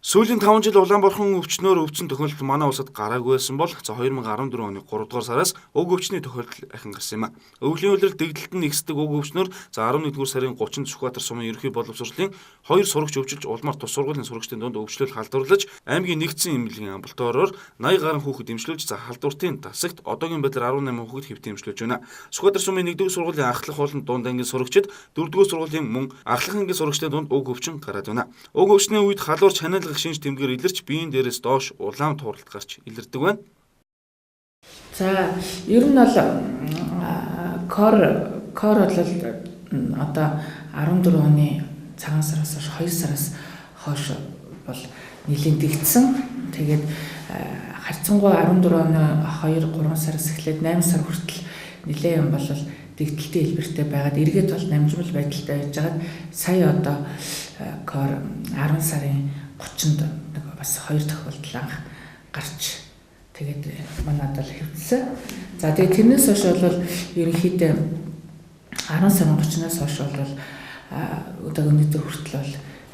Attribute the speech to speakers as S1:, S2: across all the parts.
S1: Сүүлийн 5 жил Улаанбаатарын өвчнөөр өвчин тохиолдол манай улсад гараагүй байсан бол 2014 оны 3 дугаар сараас уг өвчний тохиолдол ахин гарсан юм а. Өвлийн үйлрэл дэгдэлт нь нэгсдэг уг өвчнөөр 11-р сарын 30-нд Сүхбаатар сумын ерөнхий боловсролын 2 сурагч өвжилж улмаар тус сургуулийн сурагчдын дунд өвчлөл халдварлаж аймгийн нэгдсэн эмнэлгийн амбулаториор 80 гаруй хүүхэд эмчлүүлж халдвартын тасагт одоогийн байдлаар 18 хүүхэд хэвтэн эмчлүүлж байна. Сүхбаатар сумын 1-р сургуулийн ахлах болон дунд ангийн сурагчид 4-р сургуулийн мөн ахлах ангийн сурагчдын дунд уг өвчин гараад байна. Уг өвчний үед халуур чанал шинж тэмдгээр илэрч биеийн дээрээс доош улаан тууралт гарч илэрдэг байна.
S2: За ер нь бол кор бол одоо 14 оны цагаан сараас хойш 2 сараас хойш бол нэлийн дэгдсэн. Тэгээд харьцангуй 14 оны 2-3 сараас эхлээд 8 сар хүртэл нэлээд юм бол дэгдэлтийн хэлбэртэй байгаад эргээд бол намжмал байдалтай байж байгаад сая одоо кор 10 сарын 30-нд бас 2 тохиолдол анх гарч тэгээд манайд бол хэвдсэн. За тэгээд тэрнээс хойш бол ерөнхийдөө 10 сарын 30-наас хойш бол одоо өнөөдөр хүртэл бол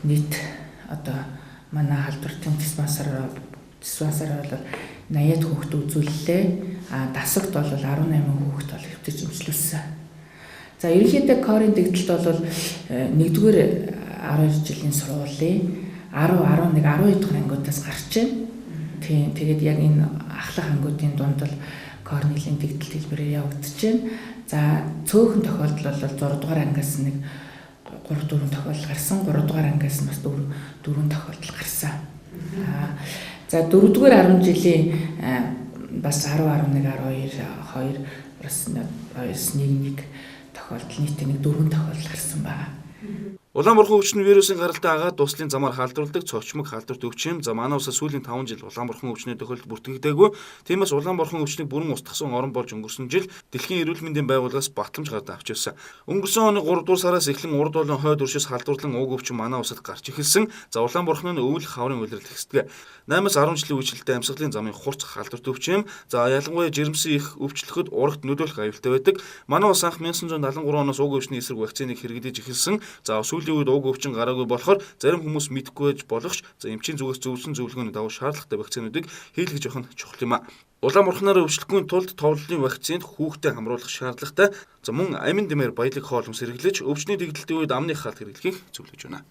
S2: нийт одоо манай халдвартын диспансераар бол 80-аад хүүхэд үзүүллээ. Дасагт бол 18 хүүхэд бол хэвтэж өмчлүүлсэн. За ерөнхийдөө корын дэгдэлт бол 1-р 12 жилийн сургуулийн 10, 11, 12 дахь ангиудаас гарч байна. Тийм. Тэгээд яг энэ ахлах ангиудын дунд бол корнелийн дэгдэлт хэлбэрээр явагдаж байна. За цөөхөн тохиолдол бол 6 дугаар ангиас нэг 3-4 тохиолдол гарсан. 3 дугаар ангиас нь бас 4 тохиолдол гарсан. За 4-р 10 жилийн бас 10, 11, 12, 2 бас нэг тохиолдол нийтээ нэг 4 тохиолдол гарсан байна.
S1: Улаанбаатарын өвчин вирусын гаралтай агаад туслын замаар халдварладаг цочмог халдварт өвчин. За манай улсад сүүлийн 5 жил Улаанбаатарын өвчний тохиолдол бүртгэгдээгүй. Тиймээс Улаанбаатарын өвчнийг бүрэн устгасан орн болж өнгөрсөн жил Дэлхийн эрүүл мэндийн байгууллагаас батламж гараад авч явсан. Өнгөрсөн оны 3 дугаар сараас эхлэн урд болон хойд өршөөс халдварлан уг өвчин манай улсад гарч эхэлсэн. За Улаанбаатарын өвөл хаврын улирал ихсдэг. 8-10 жилийн үежилтэй амьсгалын замын хурц халдварт өвчин. За ялангуяа жирэмсэн их өвчлөхөд урагт нөлөөлөх аюултай байдаг. Манай улс анх 1973 оноос уг өвчний эсрэг вакциныг хэрэглэж эхэлсэн. За сүүлийн үед уг өвчин гараагүй болохоор зарим хүмүүс мэдэхгүй байж болохч эмчийн зүгээс зөвлөсөн зөвлөгөөний дагуу шаардлагатай вакцинуудыг хийлгэж явах нь чухал юм а. Улаанбаатараар өвчлөхгүй тулд товлолын вакцинд хүүхдэд хамруулах шаардлагатай. За мөн амин дэмээр баялаг хоолмос хэрэглэж өвчний дэгдэлтийн үед амны хаалт хэрэглэхийг зөвлөж байна.